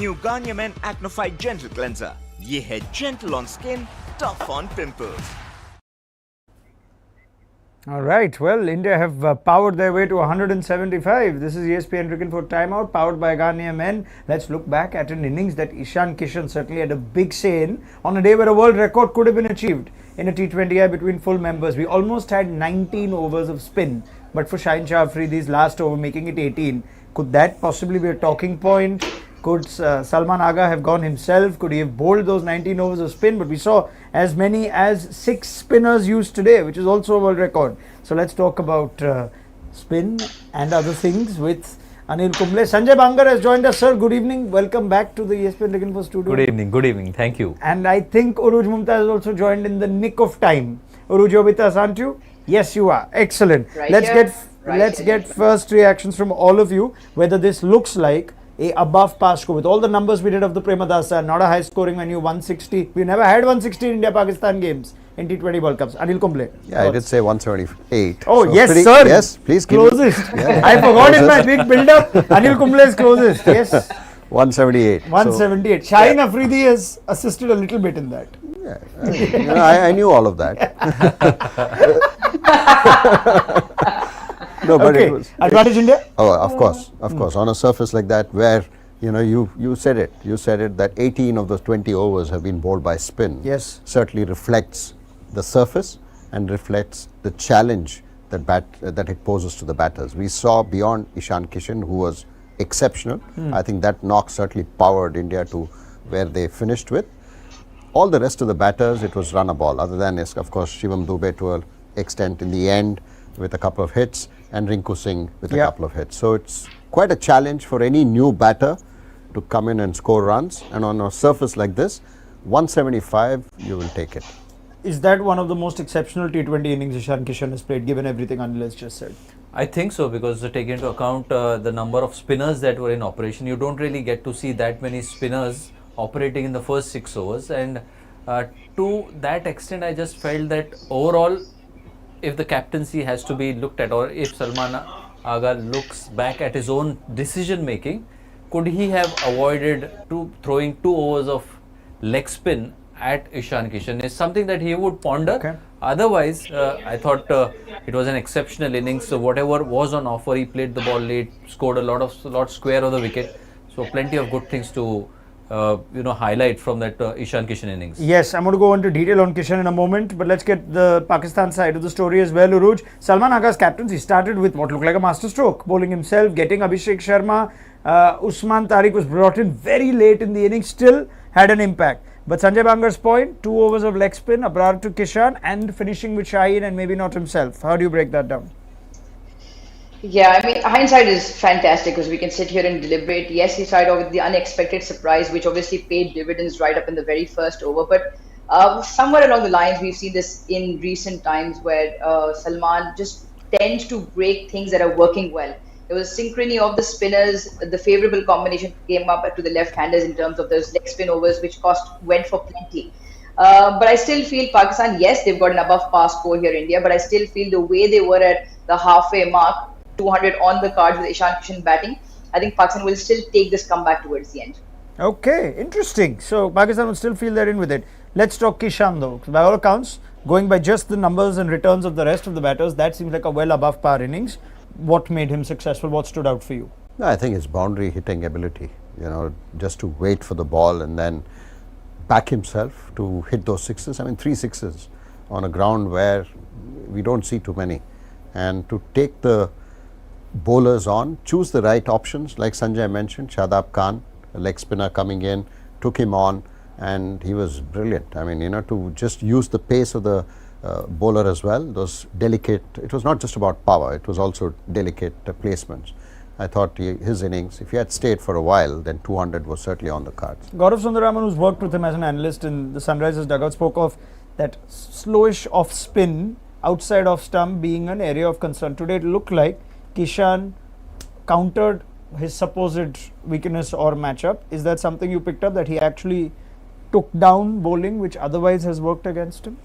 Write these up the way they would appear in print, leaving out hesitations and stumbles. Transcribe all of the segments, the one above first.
New Garnier Men Acno Fight Gentle Cleanser. ये है gentle on skin, tough on pimples. All right. Well, India have powered their way to 175. This is ESPN Cricket for Timeout, powered by Garnier Men. Let's look back at an innings that Kishan certainly had a big say in, on a day where a world record could have been achieved in a T20I between full members. We almost had 19 overs of spin, but for Shaheen Shah Afridi's last over, making it 18, could that possibly be a talking point? Could Salman Agha have gone himself? Could he have bowled those 19 overs of spin? But we saw as many as 6 spinners used today, which is also a world record. So let's talk about spin and other things with Anil Kumble. Sanjay Bangar has joined us, sir. Good evening. Welcome back to the ESPN Cricket Info studio. Good evening. Thank you. And I think Urooj Mumtaz has also joined in the nick of time. Urooj, you're with us, aren't you? Yes, you are. Excellent. Let's get first reactions from all of you, whether this looks like a above par score. With all the numbers we did of the Premadasa, not a high scoring venue, 160. We never had 160 in India-Pakistan games in T20 World Cups. Anil Kumble. Yeah, I did say 178. Oh, so yes, sir. Yes, please. Closest. Yeah. I forgot in my big build-up. Anil Kumble is closest. Yes. 178. 178. So, Shaheen Afridi has assisted a little bit in that. Yeah, I knew all of that. No, but okay. it was Advantage India? Oh, of course. On a surface like that, where you said it that 18 of those 20 overs have been bowled by spin. Yes, certainly reflects the surface and reflects the challenge that it poses to the batters. We saw beyond Kishan, who was exceptional. I think that knock certainly powered India to where they finished with. All the rest of the batters, it was run a ball, other than, of course, Shivam Dube to an extent in the end with a couple of hits, and Rinku Singh with a couple of hits. So it's quite a challenge for any new batter to come in and score runs. And on a surface like this, 175, you will take it. Is that one of the most exceptional T20 innings Kishan has played, given everything Anil has just said? I think so, because taking into account the number of spinners that were in operation, you don't really get to see that many spinners operating in the first 6 overs. And to that extent, I just felt that overall, if the captaincy has to be looked at, or if Salman Agha looks back at his own decision making, could he have avoided throwing 2 overs of leg spin at Kishan is something that he would ponder. Okay. Otherwise, I thought it was an exceptional innings. So whatever was on offer, he played the ball late, scored a lot square of the wicket. So plenty of good things to highlight from that Kishan innings. Yes, I'm going to go into detail on Kishan in a moment, but let's get the Pakistan side of the story as well. Urooj, Salman Agha's captaincy started with what looked like a masterstroke, bowling himself, getting Abhishek Sharma. Usman Tariq was brought in very late in the innings, still had an impact. But Sanjay Bangar's point, 2 overs of leg spin, abrar to Kishan, and finishing with Shaheen and maybe not himself. How do you break that down? Yeah, I mean, hindsight is fantastic because we can sit here and deliberate. Yes, he started off with the unexpected surprise, which obviously paid dividends right up in the very first over. But somewhere along the lines, we've seen this in recent times where Salman just tends to break things that are working well. There was synchrony of the spinners. The favourable combination came up to the left-handers in terms of those leg spin overs, which went for plenty. But I still feel Pakistan, yes, they've got an above par score here, India, but I still feel the way they were at the halfway mark, 200 on the cards with Kishan batting, I think Pakistan will still take this comeback towards the end. Okay, interesting. So Pakistan will still feel they're in with it. Let's talk Kishan though. By all accounts, going by just the numbers and returns of the rest of the batters, that seems like a well above par innings. What made him successful? What stood out for you? I think his boundary hitting ability, just to wait for the ball and then back himself to hit those sixes. I mean, 3 sixes on a ground where we don't see too many. And to take the bowlers on, choose the right options, like Sanjay mentioned, Shadab Khan, a leg spinner coming in, took him on, and he was brilliant. I mean, to just use the pace of the bowler as well, those delicate, it was not just about power, it was also delicate placements. I thought his innings, if he had stayed for a while, then 200 was certainly on the cards. Gaurav Sundararaman, who's worked with him as an analyst in the Sunrisers dugout, spoke of that slowish off spin outside of stump being an area of concern. Today it looked like Kishan countered his supposed weakness or matchup. Is that something you picked up, that he actually took down bowling which otherwise has worked against him?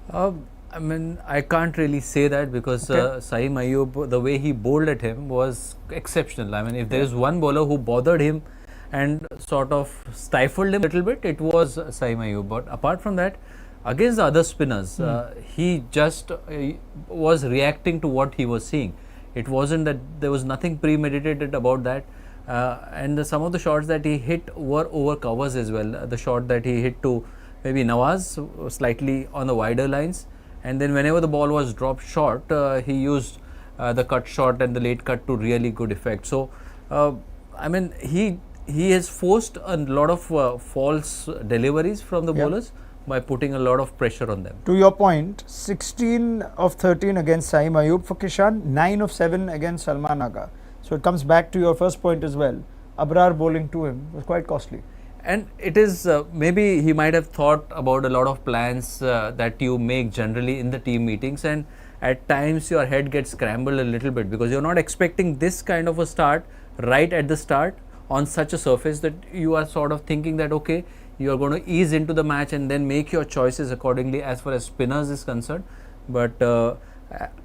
I mean, I can't really say that because Saeem Ayub, the way he bowled at him was exceptional. I mean, if there is one bowler who bothered him and sort of stifled him a little bit, it was Saim Ayub. But apart from that, against the other spinners, he just was reacting to what he was seeing. It wasn't that there was nothing premeditated about that. And some of the shots that he hit were over covers as well. The shot that he hit to maybe Nawaz, slightly on the wider lines, and then whenever the ball was dropped short, he used the cut shot and the late cut to really good effect. So, I mean, he has forced a lot of false deliveries from the bowlers by putting a lot of pressure on them. To your point, 16 of 13 against Saim Ayub for Kishan, 9 of 7 against Salman Aga. So it comes back to your first point as well. Abrar bowling to him was quite costly. And it is maybe he might have thought about a lot of plans that you make generally in the team meetings, and at times your head gets scrambled a little bit because you're not expecting this kind of a start right at the start on such a surface, that you are sort of thinking that okay, you are going to ease into the match and then make your choices accordingly as far as spinners is concerned. But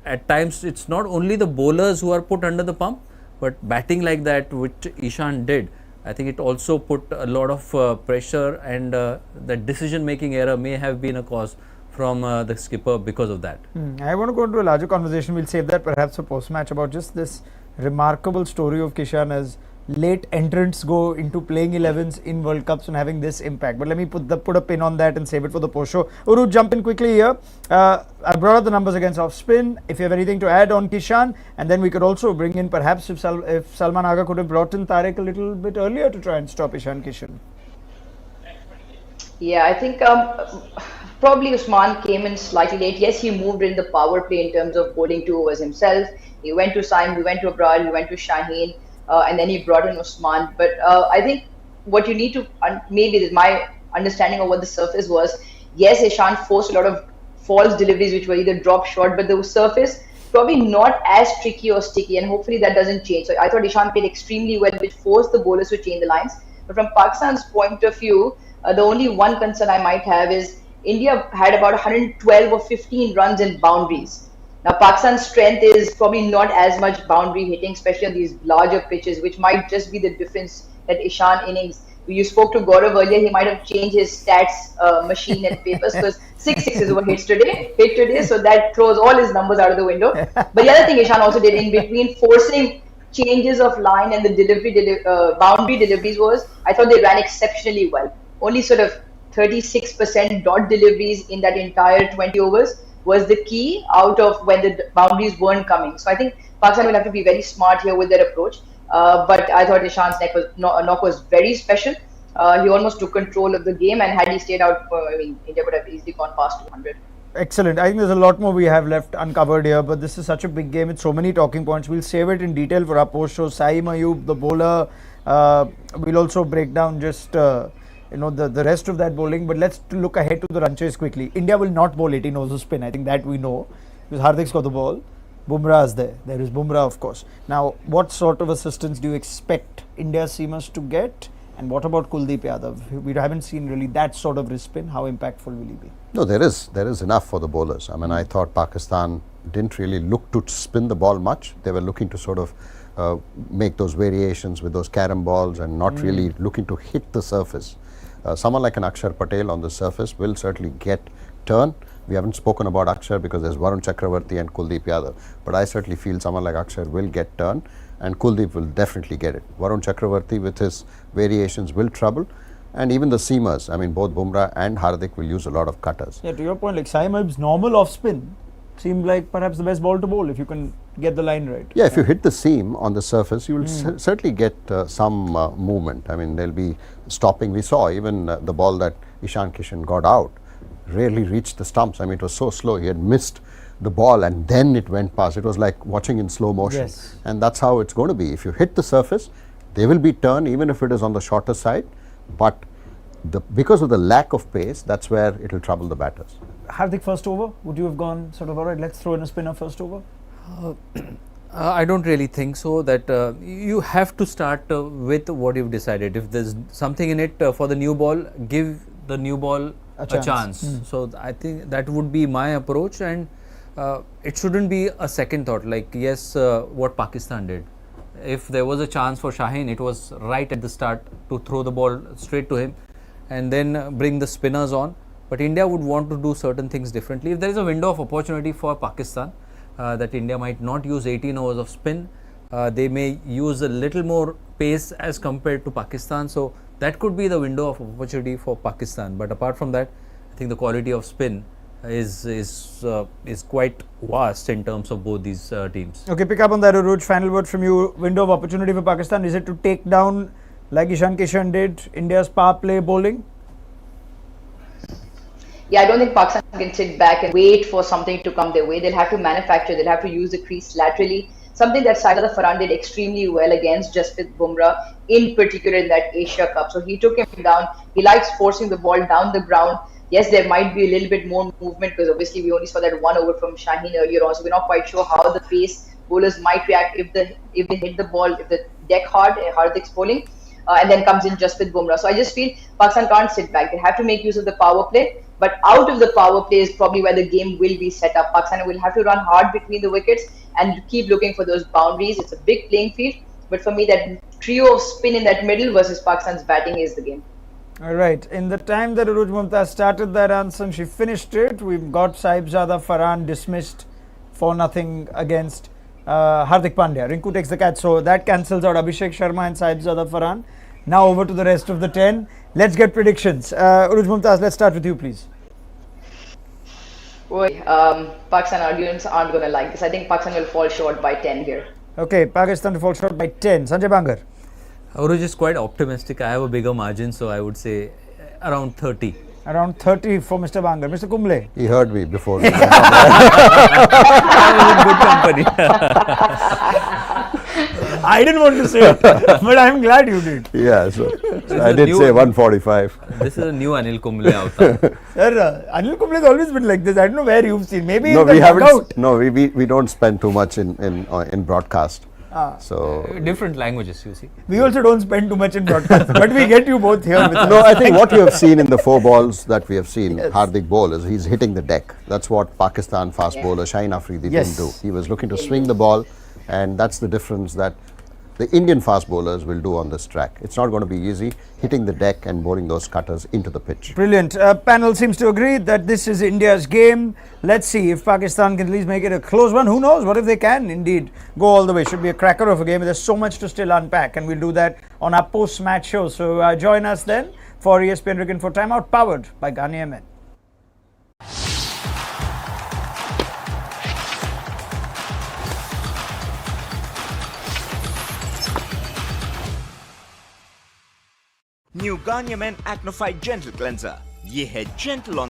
at times it's not only the bowlers who are put under the pump, but batting like that, which Ishan did, I think it also put a lot of pressure, and that decision making error may have been a cause from the skipper because of that. I want to go into a larger conversation. We'll save that perhaps for post-match, about just this remarkable story of Kishan as late entrants go into playing 11s in World Cups and having this impact. But let me put a pin on that and save it for the post show. Urooj, jump in quickly here. I brought out the numbers against off spin. If you have anything to add on Kishan, and then we could also bring in perhaps if Salman Aga could have brought in Tariq a little bit earlier to try and stop Ishan Kishan. Yeah, I think probably Usman came in slightly late. Yes, he moved in the power play in terms of bowling 2 overs himself. He went to Saim, he went to Abrar, he went to Shaheen, and then he brought in Usman. But I think what you need to, maybe my understanding of what the surface was, yes, Ishan forced a lot of false deliveries which were either drop short, but the surface probably not as tricky or sticky, and hopefully that doesn't change. So I thought Ishan played extremely well, which forced the bowlers to change the lines. But from Pakistan's point of view, the only one concern I might have is India had about 112 or 15 runs in boundaries. Now, Pakistan's strength is probably not as much boundary hitting, especially on these larger pitches, which might just be the difference that Ishan innings. You spoke to Gaurav earlier, he might have changed his stats machine and papers, because 6 sixes were hit today, so that throws all his numbers out of the window. But the other thing Ishan also did in between forcing changes of line and the boundary deliveries was, I thought they ran exceptionally well. Only sort of 36% dot deliveries in that entire 20 overs was the key out of when the boundaries weren't coming. So I think Pakistan will have to be very smart here with their approach. But I thought Ishan's knock was very special. He almost took control of the game, and had he stayed out, India could have easily gone past 200. Excellent. I think there's a lot more we have left uncovered here, but this is such a big game with so many talking points. We'll save it in detail for our post show. Saim Ayub, the bowler. We'll also break down just the rest of that bowling. But let's look ahead to the run chase quickly. India will not bowl 18 overs of spin. I think that we know, because Hardik's got the ball. Bumrah is there. There is Bumrah, of course. Now, what sort of assistance do you expect India's seamers to get? And what about Kuldeep Yadav? We haven't seen really that sort of wrist spin. How impactful will he be? No, there is enough for the bowlers. I mean, I thought Pakistan didn't really look to spin the ball much. They were looking to sort of make those variations with those carom balls and not really looking to hit the surface. Someone like an Akshar Patel on the surface will certainly get turn. We haven't spoken about Akshar because there's Varun Chakravarti and Kuldeep Yadav. But I certainly feel someone like Akshar will get turn, and Kuldeep will definitely get it. Varun Chakravarti with his variations will trouble, and even the seamers, I mean both Bumrah and Hardik will use a lot of cutters. Yeah, to your point, like Saim Ayub's normal off spin seemed like perhaps the best ball to bowl if you can get the line right. Yeah, if you hit the seam on the surface, you will certainly get some movement. I mean, there'll be stopping. We saw even the ball that Ishan Kishan got out rarely reached the stumps. I mean, it was so slow. He had missed the ball and then it went past. It was like watching in slow motion. Yes. And that's how it's going to be. If you hit the surface, they will be turned even if it is on the shorter side. But because of the lack of pace, that's where it will trouble the batters. Hardik first over, would you have gone sort of, all right, let's throw in a spinner first over? I don't really think so, that you have to start with what you've decided. If there's something in it for the new ball, give the new ball a chance. So I think that would be my approach, and it shouldn't be a second thought like, yes, what Pakistan did. if there was a chance for Shaheen, it was right at the start to throw the ball straight to him and then bring the spinners on. But India would want to do certain things differently. If there is a window of opportunity for Pakistan, that India might not use 18 overs of spin, they may use a little more pace as compared to Pakistan. So that could be the window of opportunity for Pakistan. But apart from that, I think the quality of spin is quite vast in terms of both these teams. Okay, pick up on that, Urooj. Final word from you. Window of opportunity for Pakistan, is it to take down, like Kishan did, India's power play bowling? Yeah, I don't think Pakistan can sit back and wait for something to come their way. They'll have to manufacture, they'll have to use the crease laterally. Something that Saeed Farhan did extremely well against Jasprit Bumrah, in particular in that Asia Cup. So he took him down. He likes forcing the ball down the ground. Yes, there might be a little bit more movement because obviously we only saw that one over from Shaheen earlier on. So we're not quite sure how the pace bowlers might react if they hit the ball, if the deck hard, Hardik's bowling, and then comes in Jasprit Bumrah. So I just feel Pakistan can't sit back. They have to make use of the power play. But out of the power play is probably where the game will be set up. Pakistan will have to run hard between the wickets and keep looking for those boundaries. It's a big playing field. But for me, that trio of spin in that middle versus Pakistan's batting is the game. All right. In the time that Urooj Mumtaz started that answer and she finished it, we've got Sahibzada Farhan dismissed for nothing against Hardik Pandya. Rinku takes the catch. So that cancels out Abhishek Sharma and Sahibzada Farhan. Now over to the rest of the 10. Let's get predictions. Urooj Mumtaz, let's start with you, please. Pakistan audience aren't going to like this. I think Pakistan will fall short by 10 here. Okay, Pakistan to fall short by 10. Sanjay Bangar. Urooj is quite optimistic. I have a bigger margin, so I would say around 30. Around 30 for Mr. Bangar. Mr. Kumble. He heard me before. I was in good company. I didn't want to say it, but I'm glad you did. Yeah, so I did say 145. This is a new Anil Kumble avatar. Sir, Anil Kumble has always been like this. I don't know where you've seen. Maybe No, in the we haven't. dugout. No, we don't spend too much in broadcast. So Different languages, you see. We also don't spend too much in broadcast, but we get you both here with us. no, I think what you have seen in the 4 balls that we have seen, Hardik bowl, is he's hitting the deck. That's what Pakistan fast bowler Shaheen Afridi didn't do. He was looking to swing the ball, and that's the difference that the Indian fast bowlers will do on this track. It's not going to be easy hitting the deck and bowling those cutters into the pitch. Brilliant. Panel seems to agree that this is India's game. Let's see if Pakistan can at least make it a close one. Who knows? What if they can indeed go all the way? Should be a cracker of a game. There's so much to still unpack, and we'll do that on our post-match show. So join us then for ESPN Cricket for Timeout, powered by Ghani Men. New Garnier men Acno fight gentle cleanser, ये है gentle on